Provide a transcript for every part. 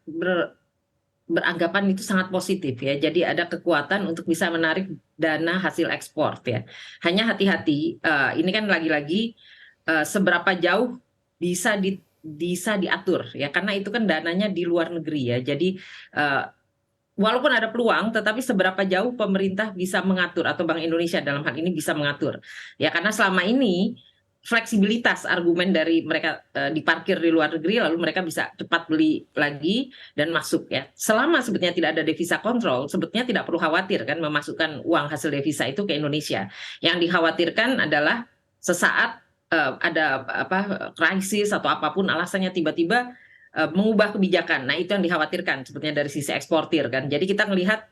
ber- beranggapan itu sangat positif ya. Jadi ada kekuatan untuk bisa menarik dana hasil ekspor ya. Hanya hati-hati, ini kan lagi-lagi seberapa jauh bisa diatur ya, karena itu kan dananya di luar negeri ya. Jadi eh, walaupun ada peluang, tetapi seberapa jauh pemerintah bisa mengatur atau Bank Indonesia dalam hal ini bisa mengatur. Ya karena selama ini fleksibilitas argumen dari mereka diparkir di luar negeri lalu mereka bisa cepat beli lagi dan masuk ya. Selama sebetulnya tidak ada devisa kontrol, sebetulnya tidak perlu khawatir kan memasukkan uang hasil devisa itu ke Indonesia. Yang dikhawatirkan adalah sesaat ada apa krisis atau apapun alasannya tiba-tiba mengubah kebijakan. Nah, itu yang dikhawatirkan sebetulnya dari sisi eksportir kan. Jadi kita melihat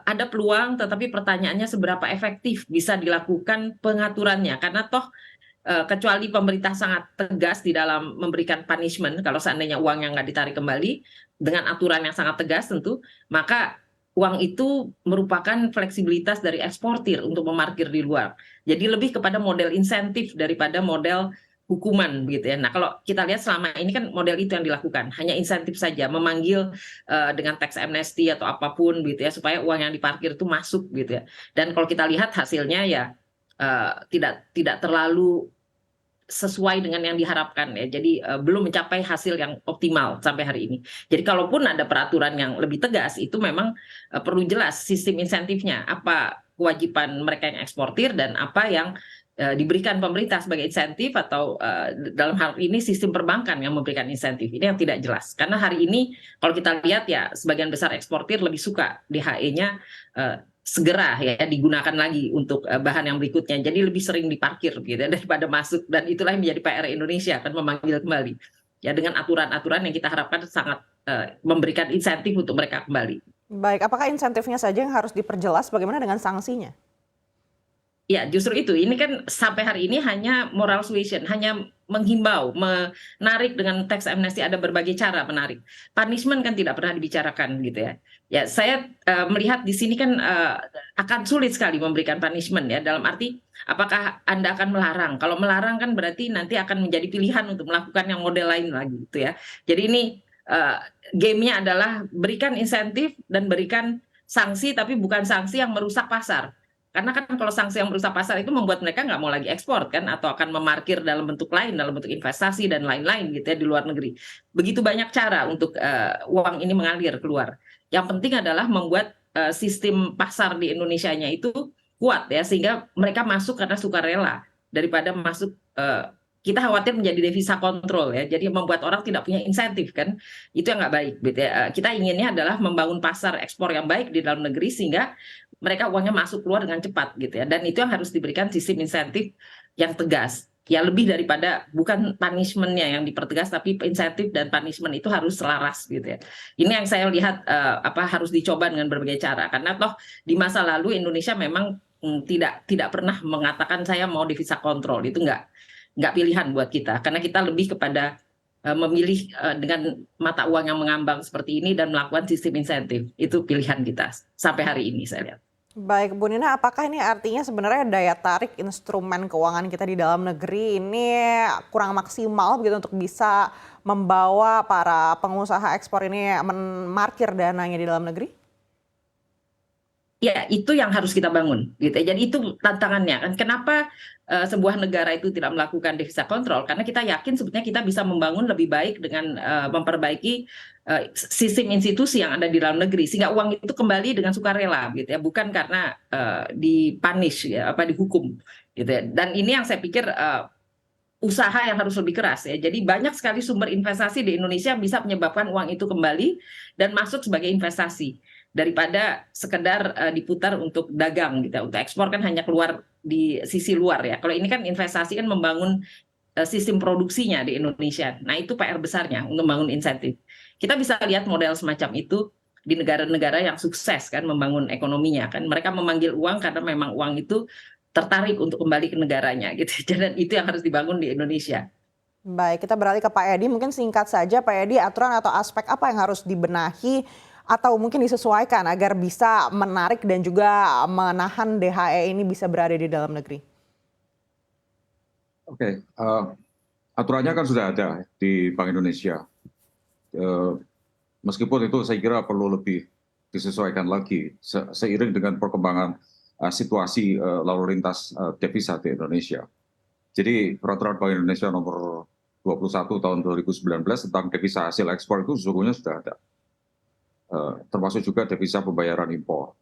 ada peluang, tetapi pertanyaannya seberapa efektif bisa dilakukan pengaturannya. Karena toh kecuali pemerintah sangat tegas di dalam memberikan punishment, kalau seandainya uang yang nggak ditarik kembali dengan aturan yang sangat tegas tentu, maka uang itu merupakan fleksibilitas dari eksportir untuk memarkir di luar. Jadi lebih kepada model insentif daripada model hukuman begitu ya. Nah kalau kita lihat selama ini kan model itu yang dilakukan, hanya insentif saja, memanggil dengan tax amnesty atau apapun gitu ya, supaya uang yang diparkir itu masuk gitu ya. Dan kalau kita lihat hasilnya ya tidak terlalu sesuai dengan yang diharapkan ya. Jadi belum mencapai hasil yang optimal sampai hari ini. Jadi kalaupun ada peraturan yang lebih tegas itu memang perlu jelas sistem insentifnya, apa kewajiban mereka yang eksportir dan apa yang diberikan pemerintah sebagai insentif atau dalam hal ini sistem perbankan yang memberikan insentif. Ini yang tidak jelas. Karena hari ini kalau kita lihat ya sebagian besar eksportir lebih suka DHE-nya segera ya digunakan lagi untuk bahan yang berikutnya. Jadi lebih sering diparkir gitu ya, daripada masuk, dan itulah yang menjadi PR Indonesia akan memanggil kembali. Ya dengan aturan-aturan yang kita harapkan sangat memberikan insentif untuk mereka kembali. Baik, apakah insentifnya saja yang harus diperjelas? Bagaimana dengan sanksinya? Ya, justru itu. Ini kan sampai hari ini hanya moral suasion, hanya menghimbau, menarik dengan tax amnesty, ada berbagai cara menarik. Punishment kan tidak pernah dibicarakan gitu ya. Ya, saya melihat di sini kan akan sulit sekali memberikan punishment ya, dalam arti apakah Anda akan melarang? Kalau melarang kan berarti nanti akan menjadi pilihan untuk melakukan yang model lain lagi gitu ya. Jadi ini uh, game-nya adalah berikan insentif dan berikan sanksi, tapi bukan sanksi yang merusak pasar. Karena kan kalau sanksi yang merusak pasar itu membuat mereka nggak mau lagi ekspor kan, atau akan memarkir dalam bentuk lain, dalam bentuk investasi dan lain-lain gitu ya di luar negeri. Begitu banyak cara untuk uang ini mengalir keluar. Yang penting adalah membuat sistem pasar di Indonesianya itu kuat ya, sehingga mereka masuk karena sukarela daripada masuk kita khawatir menjadi devisa kontrol ya, jadi membuat orang tidak punya insentif kan, itu yang nggak baik gitu ya. Kita inginnya adalah membangun pasar ekspor yang baik di dalam negeri sehingga mereka uangnya masuk keluar dengan cepat gitu ya, dan itu yang harus diberikan sistem insentif yang tegas ya, lebih daripada bukan punishmentnya yang dipertegas tapi insentif dan punishment itu harus selaras gitu ya. Ini yang saya lihat harus dicoba dengan berbagai cara, karena toh di masa lalu Indonesia memang tidak pernah mengatakan saya mau devisa kontrol, itu nggak pilihan buat kita, karena kita lebih kepada memilih dengan mata uang yang mengambang seperti ini dan melakukan sistem insentif. Itu pilihan kita sampai hari ini saya lihat. Baik, Bu Nina, apakah ini artinya sebenarnya daya tarik instrumen keuangan kita di dalam negeri ini kurang maksimal begitu untuk bisa membawa para pengusaha ekspor ini memarkir dananya di dalam negeri? Ya, itu yang harus kita bangun, gitu ya. Jadi itu tantangannya kan. Kenapa sebuah negara itu tidak melakukan devisa kontrol? Karena kita yakin sebetulnya kita bisa membangun lebih baik dengan memperbaiki sistem institusi yang ada di dalam negeri, sehingga uang itu kembali dengan sukarela, gitu ya. Bukan karena dipunish, ya, apa dihukum, gitu ya. Dan ini yang saya pikir usaha yang harus lebih keras ya. Jadi banyak sekali sumber investasi di Indonesia bisa menyebabkan uang itu kembali dan masuk sebagai investasi daripada sekedar diputar untuk dagang gitu ya. Untuk ekspor kan hanya keluar di sisi luar ya. Kalau ini kan investasi kan membangun sistem produksinya di Indonesia. Nah, itu PR besarnya untuk membangun insentif. Kita bisa lihat model semacam itu di negara-negara yang sukses kan membangun ekonominya kan. Mereka memanggil uang karena memang uang itu tertarik untuk kembali ke negaranya gitu. Dan itu yang harus dibangun di Indonesia. Baik, kita beralih ke Pak Edi. Mungkin singkat saja Pak Edi, aturan atau aspek apa yang harus dibenahi atau mungkin disesuaikan agar bisa menarik dan juga menahan DHE ini bisa berada di dalam negeri? Oke, aturannya kan sudah ada di Bank Indonesia. Meskipun itu saya kira perlu lebih disesuaikan lagi seiring dengan perkembangan situasi lalu lintas devisa di Indonesia. Jadi peraturan Bank Indonesia nomor 21 tahun 2019 tentang devisa hasil ekspor itu sesungguhnya sudah ada. Termasuk juga devisa pembayaran impor.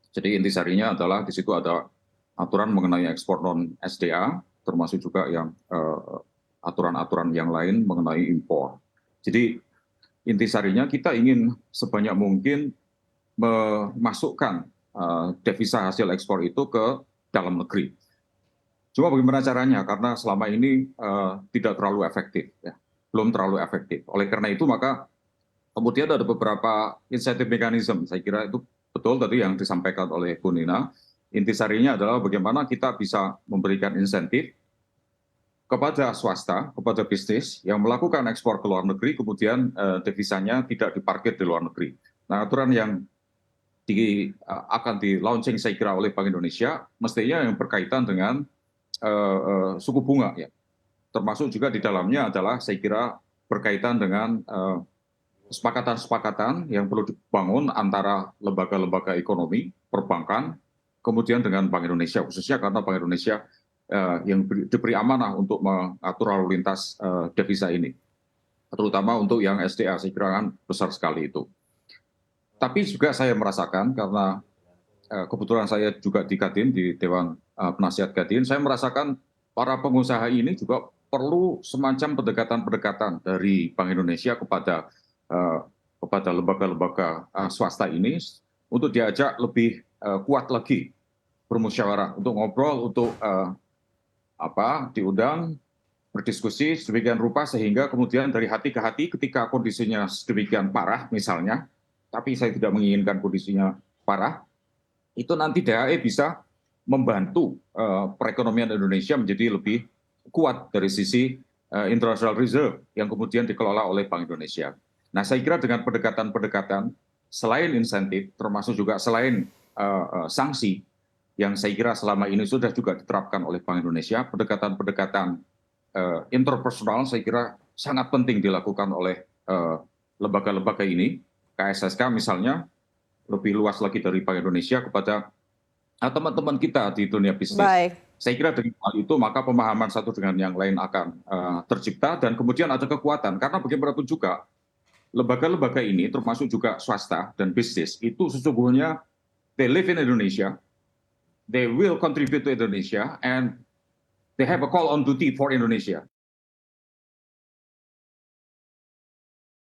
Jadi intisarinya adalah di situ ada aturan mengenai ekspor non SDA, termasuk juga yang aturan-aturan yang lain mengenai impor. Jadi intisarinya kita ingin sebanyak mungkin memasukkan devisa hasil ekspor itu ke dalam negeri. Cuma bagaimana caranya? Karena selama ini tidak terlalu efektif, ya. Belum terlalu efektif. Oleh karena itu maka kemudian ada beberapa insentif mekanisme. Saya kira itu betul tadi yang disampaikan oleh Bu Nina. Intisarinya adalah bagaimana kita bisa memberikan insentif kepada swasta, kepada bisnis yang melakukan ekspor ke luar negeri, kemudian devisanya tidak diparkir di luar negeri. Nah, aturan yang akan di-launching saya kira oleh Bank Indonesia, mestinya yang berkaitan dengan suku bunga, ya. Termasuk juga di dalamnya adalah saya kira berkaitan dengan kesepakatan-kesepakatan yang perlu dibangun antara lembaga-lembaga ekonomi, perbankan, kemudian dengan Bank Indonesia, khususnya karena Bank Indonesia yang diberi amanah untuk mengatur lalu lintas devisa ini. Terutama untuk yang SDA, saya kira kan besar sekali itu. Tapi juga saya merasakan, karena kebetulan saya juga di Kadin, di Dewan Penasihat Kadin, saya merasakan para pengusaha ini juga perlu semacam pendekatan-pendekatan dari Bank Indonesia kepada lembaga-lembaga swasta ini untuk diajak lebih kuat lagi bermusyawarah, untuk ngobrol, untuk diundang, berdiskusi sedemikian rupa sehingga kemudian dari hati ke hati ketika kondisinya sedemikian parah misalnya, tapi saya tidak menginginkan kondisinya parah, itu nanti DHE bisa membantu perekonomian Indonesia menjadi lebih kuat dari sisi international reserve yang kemudian dikelola oleh Bank Indonesia. Nah, saya kira dengan pendekatan-pendekatan selain insentif, termasuk juga selain sanksi yang saya kira selama ini sudah juga diterapkan oleh Bank Indonesia, pendekatan-pendekatan interpersonal saya kira sangat penting dilakukan oleh lembaga-lembaga ini, KSSK misalnya, lebih luas lagi dari Bank Indonesia kepada teman-teman kita di dunia bisnis. Baik. Saya kira dari hal itu maka pemahaman satu dengan yang lain akan tercipta dan kemudian ada kekuatan. Karena bagaimanapun juga lembaga-lembaga ini termasuk juga swasta dan bisnis itu sesungguhnya they live in Indonesia, they will contribute to Indonesia, and they have a call on duty for Indonesia.